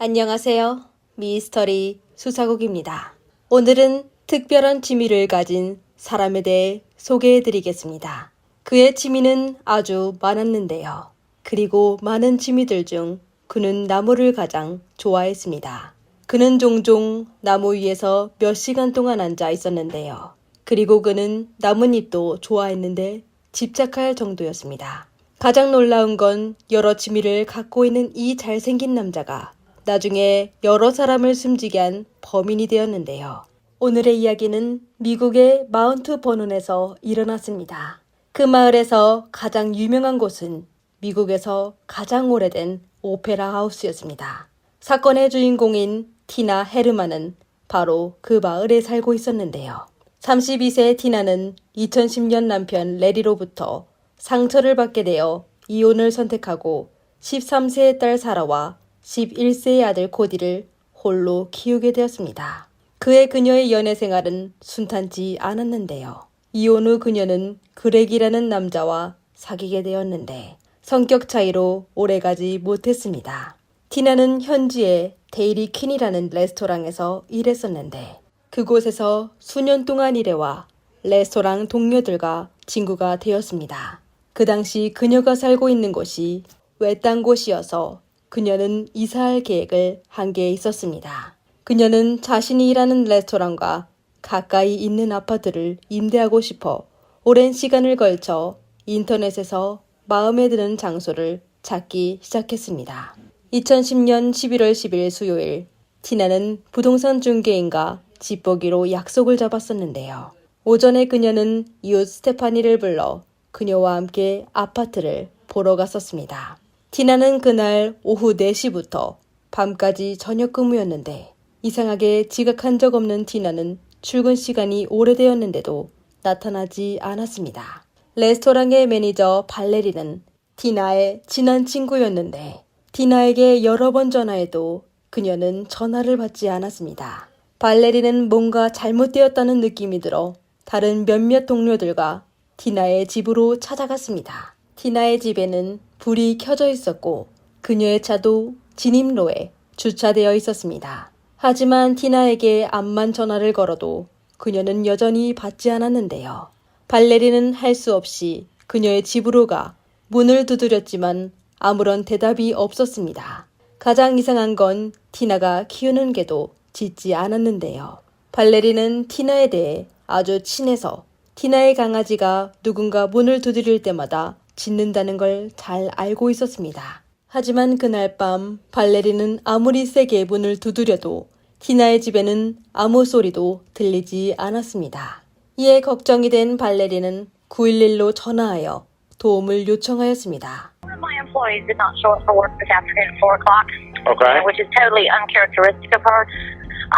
안녕하세요. 미스터리 수사국입니다. 오늘은 특별한 취미를 가진 사람에 대해 소개해드리겠습니다. 그의 취미는 아주 많았는데요. 그리고 많은 취미들 중 그는 나무를 가장 좋아했습니다. 그는 종종 나무 위에서 몇 시간 동안 앉아 있었는데요. 그리고 그는 나뭇잎도 좋아했는데 집착할 정도였습니다. 가장 놀라운 건 여러 취미를 갖고 있는 이 잘생긴 남자가 나중에 여러 사람을 숨지게 한 범인이 되었는데요. 오늘의 이야기는 미국의 마운트 버논에서 일어났습니다. 그 마을에서 가장 유명한 곳은 미국에서 가장 오래된 오페라 하우스였습니다. 사건의 주인공인 티나 헤르만은 바로 그 마을에 살고 있었는데요. 32세 티나는 2010년 남편 레리로부터 상처를 받게 되어 이혼을 선택하고 13세의 딸 사라와 11세의 아들 코디를 홀로 키우게 되었습니다. 그녀의 연애 생활은 순탄치 않았는데요. 이혼 후 그녀는 그렉이라는 남자와 사귀게 되었는데 성격 차이로 오래가지 못했습니다. 티나는 현지의 데이리 퀸이라는 레스토랑에서 일했었는데 그곳에서 수년 동안 일해와 레스토랑 동료들과 친구가 되었습니다. 그 당시 그녀가 살고 있는 곳이 외딴 곳이어서 그녀는 이사할 계획을 한 게 있었습니다. 그녀는 자신이 일하는 레스토랑과 가까이 있는 아파트를 임대하고 싶어 오랜 시간을 걸쳐 인터넷에서 마음에 드는 장소를 찾기 시작했습니다. 2010년 11월 10일 수요일, 티나는 부동산 중개인과 집 보기로 약속을 잡았었는데요. 오전에 그녀는 이웃 스테파니를 불러 그녀와 함께 아파트를 보러 갔었습니다. 티나는 그날 오후 4시부터 밤까지 저녁 근무였는데 이상하게 지각한 적 없는 티나는 출근 시간이 오래되었는데도 나타나지 않았습니다. 레스토랑의 매니저 발레리는 티나의 친한 친구였는데 티나에게 여러 번 전화해도 그녀는 전화를 받지 않았습니다. 발레리는 뭔가 잘못되었다는 느낌이 들어 다른 몇몇 동료들과 티나의 집으로 찾아갔습니다. 티나의 집에는 불이 켜져 있었고 그녀의 차도 진입로에 주차되어 있었습니다. 하지만 티나에게 암만 전화를 걸어도 그녀는 여전히 받지 않았는데요. 발레리는 할 수 없이 그녀의 집으로 가 문을 두드렸지만 아무런 대답이 없었습니다. 가장 이상한 건 티나가 키우는 개도 짖지 않았는데요. 발레리는 티나에 대해 아주 친해서 티나의 강아지가 누군가 문을 두드릴 때마다 짖는다는 걸 잘 알고 있었습니다. 하지만 그날 밤 발레리는 아무리 세게 문을 두드려도 티나의 집에는 아무 소리도 들리지 않았습니다. 이에 걱정이 된 발레리는 911로 전화하여 도움을 요청하였습니다. One of my employees did not show up for work this afternoon at 4 o'clock, Okay. which is totally uncharacteristic of her.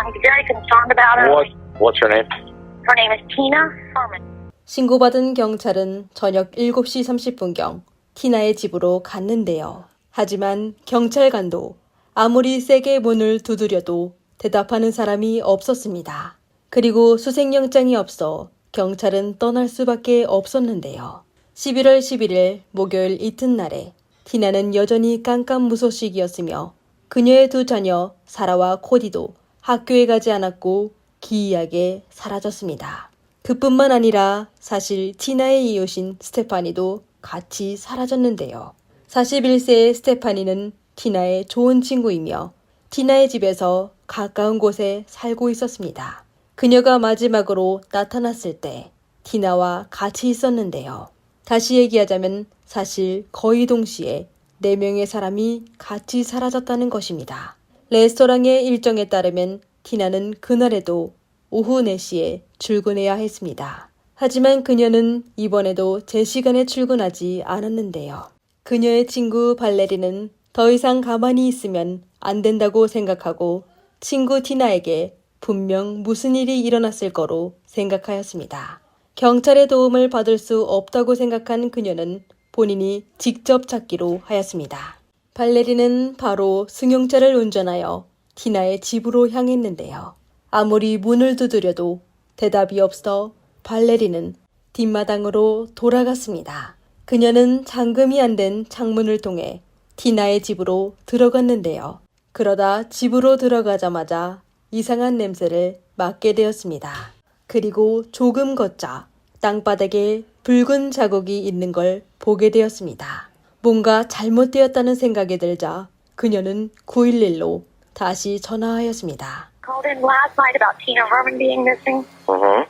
I'm very concerned about her. What's her name? Her name is Tina Herman. 신고받은 경찰은 저녁 7시 30분경 티나의 집으로 갔는데요. 하지만 경찰관도 아무리 세게 문을 두드려도 대답하는 사람이 없었습니다. 그리고 수색영장이 없어 경찰은 떠날 수밖에 없었는데요. 11월 11일 목요일 이튿날에 티나는 여전히 깜깜무소식이었으며 그녀의 두 자녀 사라와 코디도 학교에 가지 않았고 기이하게 사라졌습니다. 그뿐만 아니라 사실 티나의 이웃인 스테파니도 같이 사라졌는데요. 41세의 스테파니는 티나의 좋은 친구이며 티나의 집에서 가까운 곳에 살고 있었습니다. 그녀가 마지막으로 나타났을 때 티나와 같이 있었는데요. 다시 얘기하자면 사실 거의 동시에 4명의 사람이 같이 사라졌다는 것입니다. 레스토랑의 일정에 따르면 티나는 그날에도 오후 4시에 출근해야 했습니다. 하지만 그녀는 이번에도 제 시간에 출근하지 않았는데요. 그녀의 친구 발레리는 더 이상 가만히 있으면 안 된다고 생각하고 친구 티나에게 분명 무슨 일이 일어났을 거로 생각하였습니다. 경찰의 도움을 받을 수 없다고 생각한 그녀는 본인이 직접 찾기로 하였습니다. 발레리는 바로 승용차를 운전하여 티나의 집으로 향했는데요. 아무리 문을 두드려도 대답이 없어 발레리는 뒷마당으로 돌아갔습니다. 그녀는 잠금이 안 된 창문을 통해 티나의 집으로 들어갔는데요. 그러다 집으로 들어가자마자 이상한 냄새를 맡게 되었습니다. 그리고 조금 걷자 땅바닥에 붉은 자국이 있는 걸 보게 되었습니다. 뭔가 잘못되었다는 생각이 들자 그녀는 911로 다시 전화하였습니다. Called in last night about Tina Herman being missing. Mm-hmm.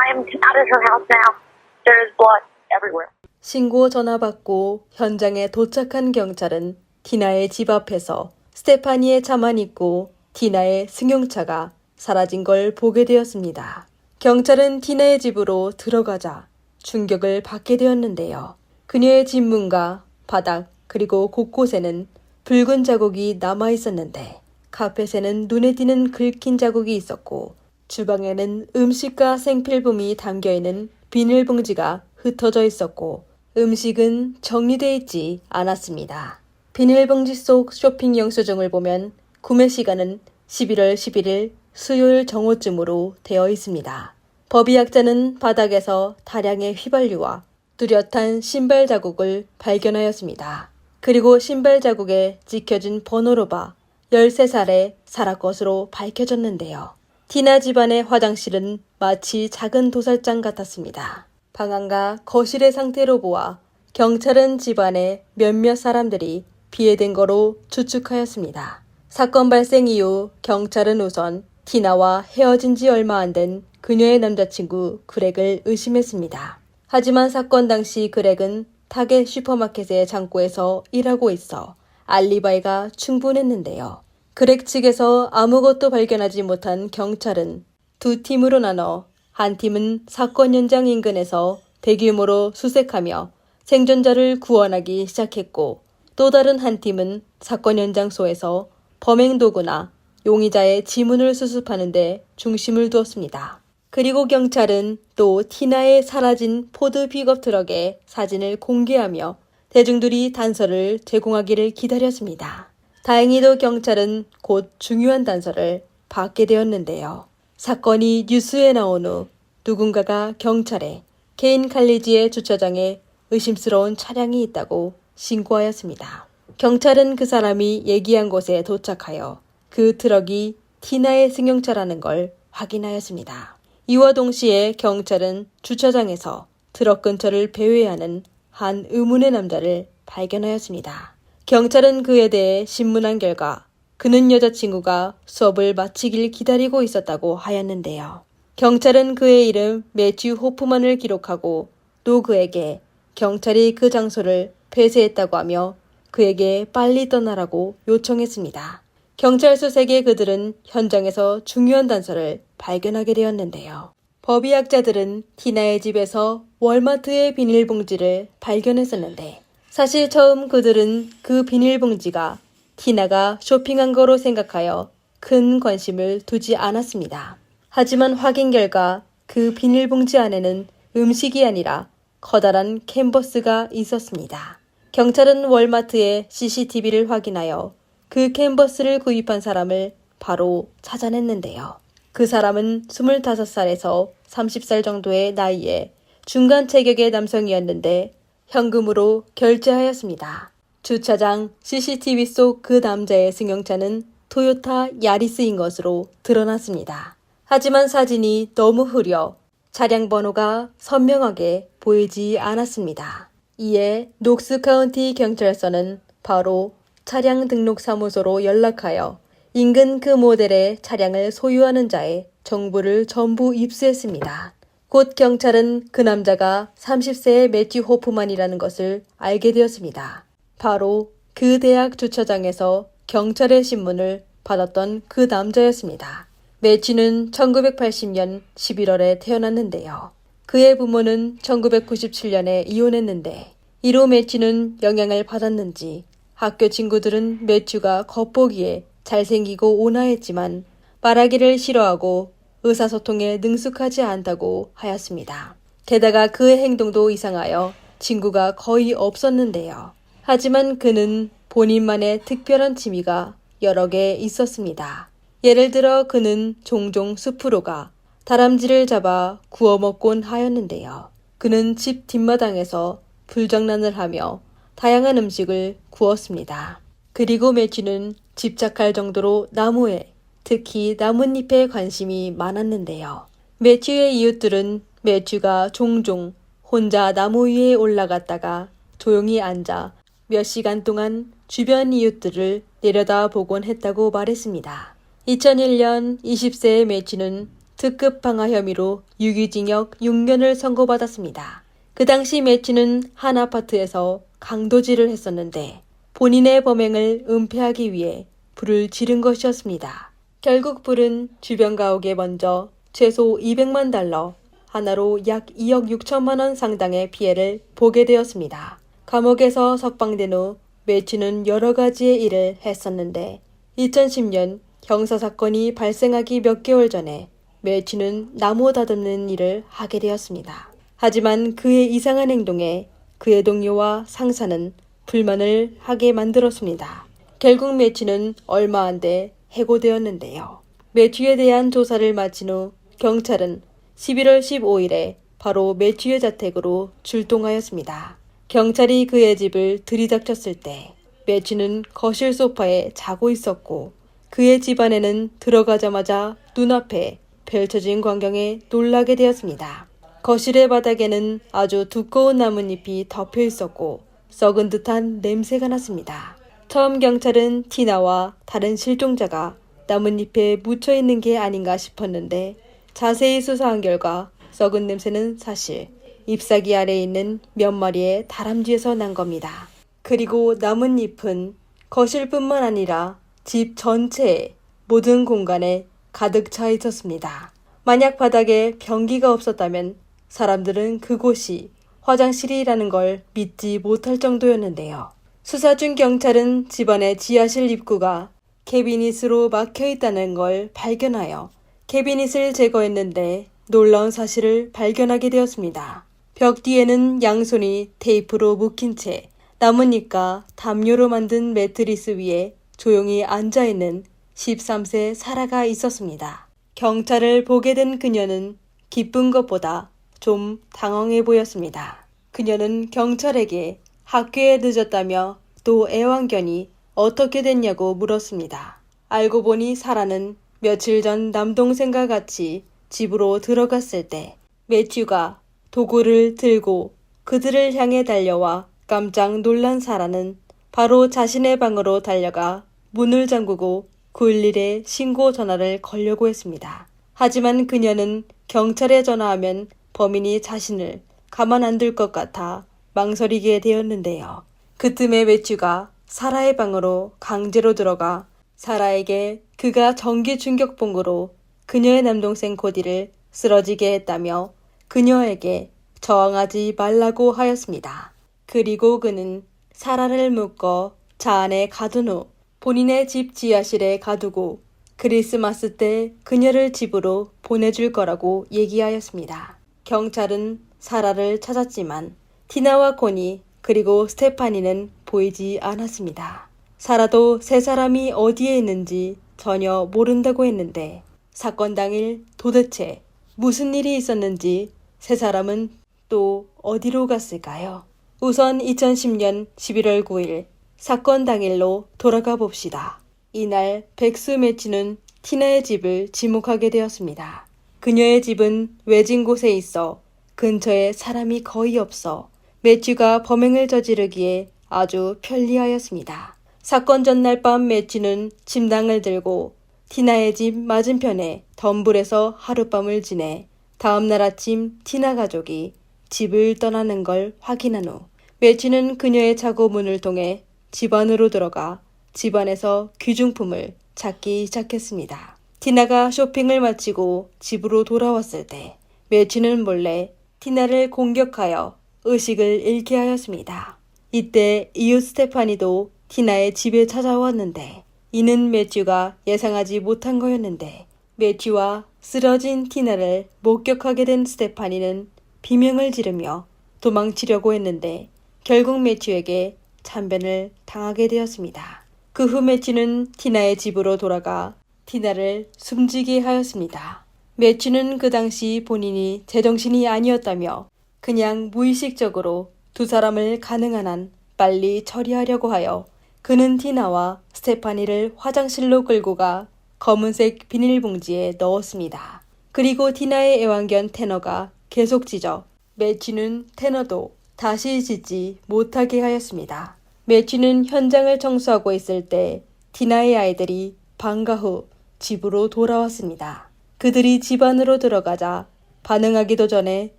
I am out at her house now. There is blood everywhere. 신고 전화 받고 현장에 도착한 경찰은 티나의 집 앞에서 스테파니의 차만 있고 티나의 승용차가 사라진 걸 보게 되었습니다. 경찰은 티나의 집으로 들어가자 충격을 받게 되었는데요. 그녀의 집 문과 바닥 그리고 곳곳에는 붉은 자국이 남아 있었는데 카펫에는 눈에 띄는 긁힌 자국이 있었고 주방에는 음식과 생필품이 담겨있는 비닐봉지가 흩어져 있었고 음식은 정리되어 있지 않았습니다. 비닐봉지 속 쇼핑 영수증을 보면 구매 시간은 11월 11일 수요일 정오쯤으로 되어 있습니다. 법의학자는 바닥에서 다량의 휘발유와 뚜렷한 신발 자국을 발견하였습니다. 그리고 신발 자국에 찍혀진 번호로 봐 13살의 사라 것으로 밝혀졌는데요. 티나 집안의 화장실은 마치 작은 도살장 같았습니다. 방안과 거실의 상태로 보아 경찰은 집안에 몇몇 사람들이 피해된 거로 추측하였습니다. 사건 발생 이후 경찰은 우선 티나와 헤어진 지 얼마 안 된 그녀의 남자친구 그렉을 의심했습니다. 하지만 사건 당시 그렉은 타겟 슈퍼마켓의 창고에서 일하고 있어 알리바이가 충분했는데요. 그렉 측에서 아무것도 발견하지 못한 경찰은 두 팀으로 나눠 한 팀은 사건 현장 인근에서 대규모로 수색하며 생존자를 구원하기 시작했고 또 다른 한 팀은 사건 현장소에서 범행 도구나 용의자의 지문을 수습하는 데 중심을 두었습니다. 그리고 경찰은 또 티나의 사라진 포드 픽업 트럭의 사진을 공개하며 대중들이 단서를 제공하기를 기다렸습니다. 다행히도 경찰은 곧 중요한 단서를 받게 되었는데요. 사건이 뉴스에 나온 후 누군가가 경찰에 케인 칼리지의 주차장에 의심스러운 차량이 있다고 신고하였습니다. 경찰은 그 사람이 얘기한 곳에 도착하여 그 트럭이 티나의 승용차라는 걸 확인하였습니다. 이와 동시에 경찰은 주차장에서 트럭 근처를 배회하는 한 의문의 남자를 발견하였습니다. 경찰은 그에 대해 신문한 결과 그는 여자친구가 수업을 마치길 기다리고 있었다고 하였는데요. 경찰은 그의 이름 매튜 호프만을 기록하고 또 그에게 경찰이 그 장소를 폐쇄했다고 하며 그에게 빨리 떠나라고 요청했습니다. 경찰 수색에 그들은 현장에서 중요한 단서를 발견하게 되었는데요. 법의학자들은 티나의 집에서 월마트의 비닐봉지를 발견했었는데 사실 처음 그들은 그 비닐봉지가 티나가 쇼핑한 거로 생각하여 큰 관심을 두지 않았습니다. 하지만 확인 결과 그 비닐봉지 안에는 음식이 아니라 커다란 캔버스가 있었습니다. 경찰은 월마트의 CCTV를 확인하여 그 캔버스를 구입한 사람을 바로 찾아냈는데요. 그 사람은 25살에서 30살 정도의 나이에 중간 체격의 남성이었는데 현금으로 결제하였습니다. 주차장 CCTV 속 그 남자의 승용차는 토요타 야리스인 것으로 드러났습니다. 하지만 사진이 너무 흐려 차량 번호가 선명하게 보이지 않았습니다. 이에 녹스 카운티 경찰서는 바로 차량 등록 사무소로 연락하여 인근 그 모델의 차량을 소유하는 자의 정보를 전부 입수했습니다. 곧 경찰은 그 남자가 30세의 매튜 호프만이라는 것을 알게 되었습니다. 바로 그 대학 주차장에서 경찰의 신문을 받았던 그 남자였습니다. 매튜는 1980년 11월에 태어났는데요. 그의 부모는 1997년에 이혼했는데 이로 매튜는 영향을 받았는지 학교 친구들은 매튜가 겉보기에 잘생기고 온화했지만 말하기를 싫어하고 의사소통에 능숙하지 않다고 하였습니다. 게다가 그의 행동도 이상하여 친구가 거의 없었는데요. 하지만 그는 본인만의 특별한 취미가 여러 개 있었습니다. 예를 들어 그는 종종 숲으로 가 다람쥐를 잡아 구워 먹곤 하였는데요. 그는 집 뒷마당에서 불장난을 하며 다양한 음식을 구웠습니다. 그리고 매튜는 집착할 정도로 나무에, 특히 나뭇잎에 관심이 많았는데요. 매튜의 이웃들은 매튜가 종종 혼자 나무 위에 올라갔다가 조용히 앉아 몇 시간 동안 주변 이웃들을 내려다보곤 했다고 말했습니다. 2001년 20세의 매튜는 특급 방화 혐의로 유기징역 6년을 선고받았습니다. 그 당시 매튜는 한 아파트에서 강도질을 했었는데 본인의 범행을 은폐하기 위해 불을 지른 것이었습니다. 결국 불은 주변 가옥에 번져 최소 200만 달러, 하나로 약 2억 6천만 원 상당의 피해를 보게 되었습니다. 감옥에서 석방된 후 매튜는 여러 가지의 일을 했었는데 2010년 형사사건이 발생하기 몇 개월 전에 매튜는 나무 다듬는 일을 하게 되었습니다. 하지만 그의 이상한 행동에 그의 동료와 상사는 불만을 하게 만들었습니다. 결국 매튜는 얼마 안 돼 해고되었는데요. 매튜에 대한 조사를 마친 후 경찰은 11월 15일에 바로 매튜의 자택으로 출동하였습니다. 경찰이 그의 집을 들이닥쳤을 때 매튜는 거실 소파에 자고 있었고 그의 집 안에는 들어가자마자 눈앞에 펼쳐진 광경에 놀라게 되었습니다. 거실의 바닥에는 아주 두꺼운 나뭇잎이 덮여 있었고 썩은 듯한 냄새가 났습니다. 처음 경찰은 티나와 다른 실종자가 나뭇잎에 묻혀 있는 게 아닌가 싶었는데 자세히 수사한 결과 썩은 냄새는 사실 잎사귀 아래에 있는 몇 마리의 다람쥐에서 난 겁니다. 그리고 나뭇잎은 거실뿐만 아니라 집 전체의 모든 공간에 가득 차 있었습니다. 만약 바닥에 변기가 없었다면 사람들은 그곳이 화장실이라는 걸 믿지 못할 정도였는데요. 수사 중 경찰은 집안의 지하실 입구가 캐비닛으로 막혀 있다는 걸 발견하여 캐비닛을 제거했는데 놀라운 사실을 발견하게 되었습니다. 벽 뒤에는 양손이 테이프로 묶인 채 나뭇잎과 담요로 만든 매트리스 위에 조용히 앉아있는 13세 사라가 있었습니다. 경찰을 보게 된 그녀는 기쁜 것보다 좀 당황해 보였습니다. 그녀는 경찰에게 학교에 늦었다며 또 애완견이 어떻게 됐냐고 물었습니다. 알고 보니 사라는 며칠 전 남동생과 같이 집으로 들어갔을 때 매튜가 도구를 들고 그들을 향해 달려와 깜짝 놀란 사라는 바로 자신의 방으로 달려가 문을 잠그고 911에 신고 전화를 걸려고 했습니다. 하지만 그녀는 경찰에 전화하면 범인이 자신을 가만 안 둘 것 같아 망설이게 되었는데요. 그틈에 매튜가 사라의 방으로 강제로 들어가 사라에게 그가 전기 충격봉으로 그녀의 남동생 코디를 쓰러지게 했다며 그녀에게 저항하지 말라고 하였습니다. 그리고 그는 사라를 묶어 차 안에 가둔 후 본인의 집 지하실에 가두고 크리스마스 때 그녀를 집으로 보내줄 거라고 얘기하였습니다. 경찰은 사라를 찾았지만 티나와 코니 그리고 스테파니는 보이지 않았습니다. 사라도 세 사람이 어디에 있는지 전혀 모른다고 했는데 사건 당일 도대체 무슨 일이 있었는지 세 사람은 또 어디로 갔을까요? 우선 2010년 11월 9일 사건 당일로 돌아가 봅시다. 이날 백수 매튜는 티나의 집을 지목하게 되었습니다. 그녀의 집은 외진 곳에 있어 근처에 사람이 거의 없어 매튜가 범행을 저지르기에 아주 편리하였습니다. 사건 전날 밤 매튜는 침낭을 들고 티나의 집 맞은편에 덤불에서 하룻밤을 지내 다음날 아침 티나 가족이 집을 떠나는 걸 확인한 후 매튜는 그녀의 차고 문을 통해 집 안으로 들어가 집 안에서 귀중품을 찾기 시작했습니다. 티나가 쇼핑을 마치고 집으로 돌아왔을 때 매튜는 몰래 티나를 공격하여 의식을 잃게 하였습니다. 이때 이웃 스테파니도 티나의 집에 찾아왔는데 이는 매튜가 예상하지 못한 거였는데 매튜와 쓰러진 티나를 목격하게 된 스테파니는 비명을 지르며 도망치려고 했는데 결국 매튜에게 참변을 당하게 되었습니다. 그 후 매튜는 티나의 집으로 돌아가 티나를 숨지게 하였습니다. 매튜는 그 당시 본인이 제정신이 아니었다며 그냥 무의식적으로 두 사람을 가능한 한 빨리 처리하려고 하여 그는 티나와 스테파니를 화장실로 끌고 가 검은색 비닐봉지에 넣었습니다. 그리고 티나의 애완견 테너가 계속 짖어 매튜는 테너도 다시 짖지 못하게 하였습니다. 매튜는 현장을 청소하고 있을 때 티나의 아이들이 방과 후 집으로 돌아왔습니다. 그들이 집 안으로 들어가자 반응하기도 전에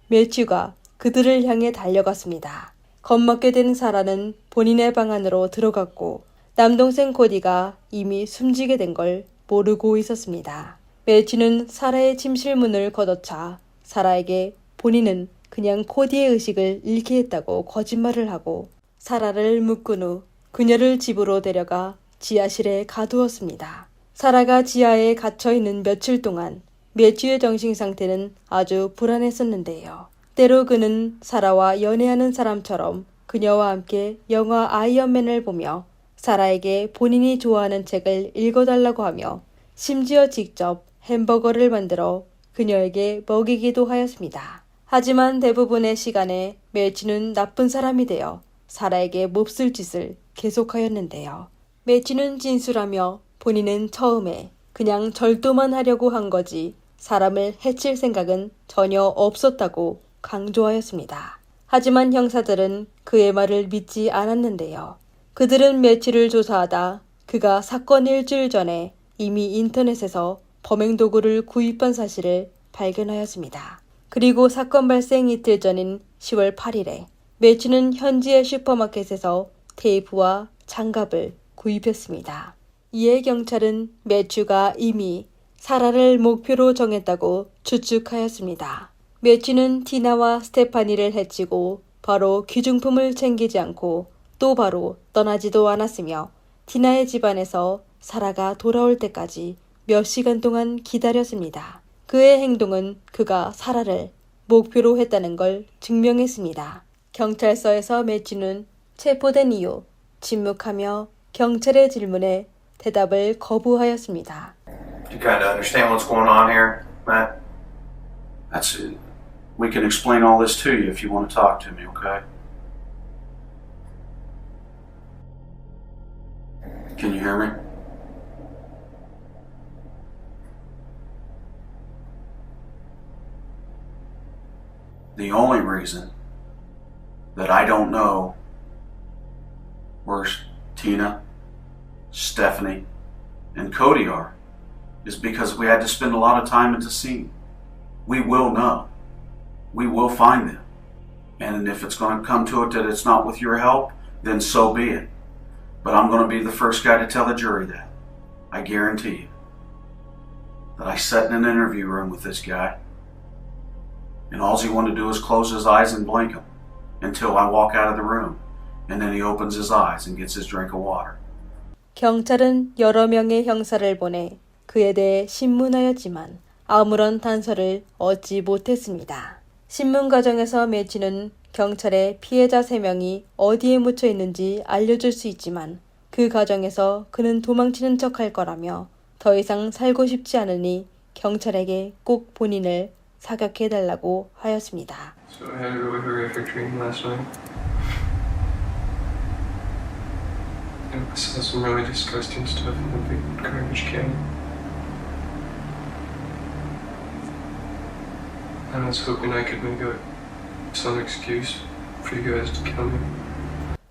매튜가 그들을 향해 달려갔습니다. 겁먹게 된 사라는 본인의 방 안으로 들어갔고 남동생 코디가 이미 숨지게 된 걸 모르고 있었습니다. 매튜는 사라의 침실 문을 걷어차 사라에게 본인은 그냥 코디의 의식을 잃게 했다고 거짓말을 하고 사라를 묶은 후 그녀를 집으로 데려가 지하실에 가두었습니다. 사라가 지하에 갇혀있는 며칠 동안 매튜의 정신 상태는 아주 불안했었는데요. 때로 그는 사라와 연애하는 사람처럼 그녀와 함께 영화 아이언맨을 보며 사라에게 본인이 좋아하는 책을 읽어달라고 하며 심지어 직접 햄버거를 만들어 그녀에게 먹이기도 하였습니다. 하지만 대부분의 시간에 매튜는 나쁜 사람이 되어 사라에게 몹쓸 짓을 계속하였는데요. 매튜는 진술하며 본인은 처음에 그냥 절도만 하려고 한 거지 사람을 해칠 생각은 전혀 없었다고 강조하였습니다. 하지만 형사들은 그의 말을 믿지 않았는데요. 그들은 매튜를 조사하다 그가 사건 일주일 전에 이미 인터넷에서 범행 도구를 구입한 사실을 발견하였습니다. 그리고 사건 발생 이틀 전인 10월 8일에 매튜는 현지의 슈퍼마켓에서 테이프와 장갑을 구입했습니다. 이에 경찰은 매튜가 이미 사라를 목표로 정했다고 추측하였습니다. 매튜는 티나와 스테파니를 해치고 바로 귀중품을 챙기지 않고 또 바로 떠나지도 않았으며 티나의 집안에서 사라가 돌아올 때까지 몇 시간 동안 기다렸습니다. 그의 행동은 그가 사라를 목표로 했다는 걸 증명했습니다. 경찰서에서 매튜는 체포된 이후 침묵하며 경찰의 질문에 대답을 거부하였습니다. You kind of understand what's going on here, Matt? We can explain all this to you if you want to talk to me, okay? Can you hear me? The only reason that I don't know where Tina, Stephanie, and Cody are is because we had to spend a lot of time at the scene. We will know. We will find them. And if it's going to come to it that it's not with your help, then so be it. But I'm going to be the first guy to tell the jury that. I guarantee you. That I sat in an interview room with this guy, and all he wanted to do is close his eyes and blink them until I walk out of the room. And then he opens his eyes and gets his drink of water. 경찰은 여러 명의 형사를 보내 그에 대해 신문하였지만 아무런 단서를 얻지 못했습니다. 신문 과정에서 매튜는 경찰에 피해자 3명이 어디에 묻혀 있는지 알려줄 수 있지만 그 과정에서 그는 도망치는 척할 거라며 더 이상 살고 싶지 않으니 경찰에게 꼭 본인을 사격해달라고 하였습니다. So I had a really horrific dream last night. And I saw some really disgusting stuff in the big garbage can. And I was hoping I could make some excuse for you guys to kill me.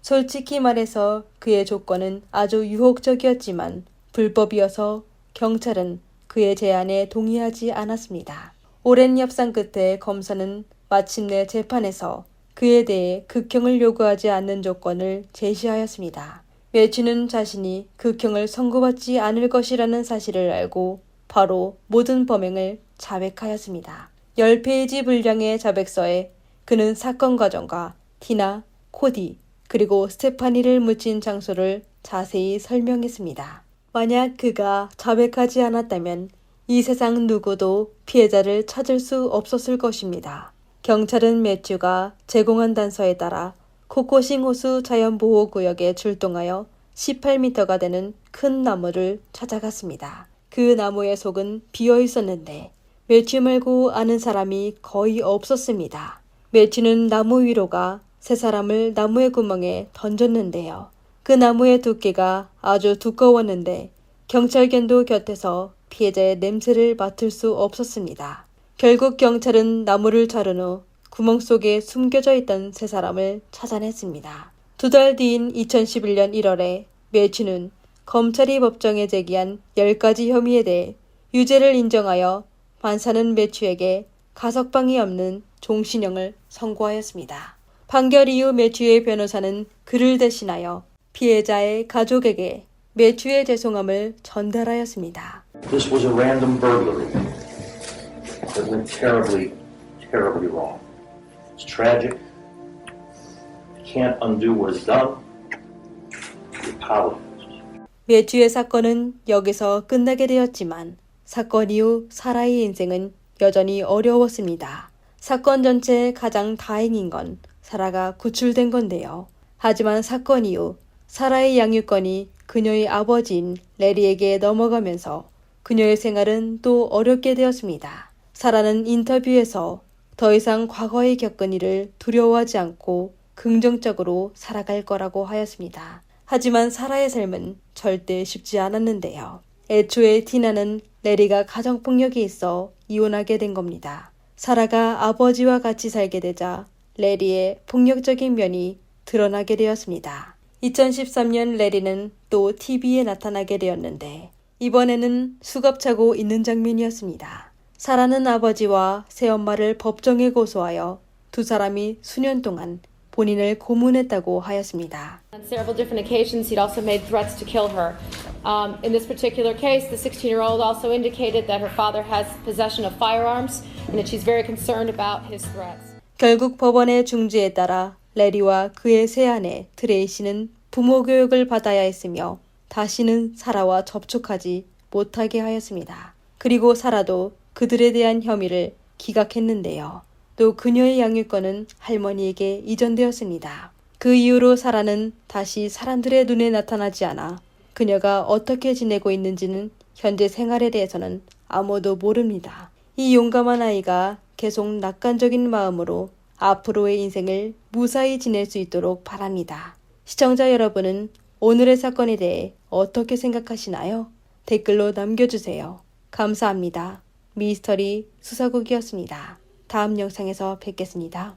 솔직히 말해서 그의 조건은 아주 유혹적이었지만 불법이어서 경찰은 그의 제안에 동의하지 않았습니다. 오랜 협상 끝에 검사는 마침내 재판에서 그에 대해 극형을 요구하지 않는 조건을 제시하였습니다. 매튜는 자신이 극형을 선고받지 않을 것이라는 사실을 알고 바로 모든 범행을 자백하였습니다. 10페이지 분량의 자백서에 그는 사건 과정과 티나, 코디, 그리고 스테파니를 묻힌 장소를 자세히 설명했습니다. 만약 그가 자백하지 않았다면 이 세상 누구도 피해자를 찾을 수 없었을 것입니다. 경찰은 매튜가 제공한 단서에 따라 코코싱 호수 자연보호구역에 출동하여 18m가 되는 큰 나무를 찾아갔습니다. 그 나무의 속은 비어 있었는데 매튜 말고 아는 사람이 거의 없었습니다. 매튜는 나무 위로 가 세 사람을 나무의 구멍에 던졌는데요. 그 나무의 두께가 아주 두꺼웠는데 경찰견도 곁에서 피해자의 냄새를 맡을 수 없었습니다. 결국 경찰은 나무를 자른 후 구멍 속에 숨겨져 있던 세 사람을 찾아냈습니다. 2달 뒤인 2011년 1월에 매튜는 검찰이 법정에 제기한 10가지 혐의에 대해 유죄를 인정하여 판사는 매튜에게 가석방이 없는 종신형을 선고하였습니다. 판결 이후 매튜의 변호사는 그를 대신하여 피해자의 가족에게 매튜의 죄송함을 전달하였습니다. This was a random burglary that went terribly, terribly wrong. It's tragic. Can't undo what is done. We apologize. 매튜의 사건은 여기서 끝나게 되었지만 사건 이후 사라의 인생은 여전히 어려웠습니다. 사건 전체에 가장 다행인 건 사라가 구출된 건데요. 하지만 사건 이후 사라의 양육권이 그녀의 아버지인 레리에게 넘어가면서 그녀의 생활은 또 어렵게 되었습니다. 사라는 인터뷰에서 더 이상 과거에 겪은 일을 두려워하지 않고 긍정적으로 살아갈 거라고 하였습니다. 하지만 사라의 삶은 절대 쉽지 않았는데요. 애초에 티나는 레리가 가정폭력이 있어 이혼하게 된 겁니다. 사라가 아버지와 같이 살게 되자 레리의 폭력적인 면이 드러나게 되었습니다. 2013년 레리는 또 TV에 나타나게 되었는데 이번에는 수갑차고 있는 장면이었습니다. 사라는 아버지와 새엄마를 법정에 고소하여 두 사람이 수년 동안 본인을 고문했다고 하였습니다. On several different occasions, he'd also made threats to kill her. In this particular case, the 16-year-old also indicated that her father has possession of firearms and that she's very concerned about his threats. 결국 법원의 중지에 따라 레리와 그의 새 아내 트레이시는 부모 교육을 받아야 했으며 다시는 사라와 접촉하지 못하게 하였습니다. 그리고 사라도 그들에 대한 혐의를 기각했는데요. 또 그녀의 양육권은 할머니에게 이전되었습니다. 그 이후로 사라는 다시 사람들의 눈에 나타나지 않아 그녀가 어떻게 지내고 있는지는 현재 생활에 대해서는 아무도 모릅니다. 이 용감한 아이가 계속 낙관적인 마음으로 앞으로의 인생을 무사히 지낼 수 있도록 바랍니다. 시청자 여러분은 오늘의 사건에 대해 어떻게 생각하시나요? 댓글로 남겨주세요. 감사합니다. 미스터리 수사국이었습니다. 다음 영상에서 뵙겠습니다.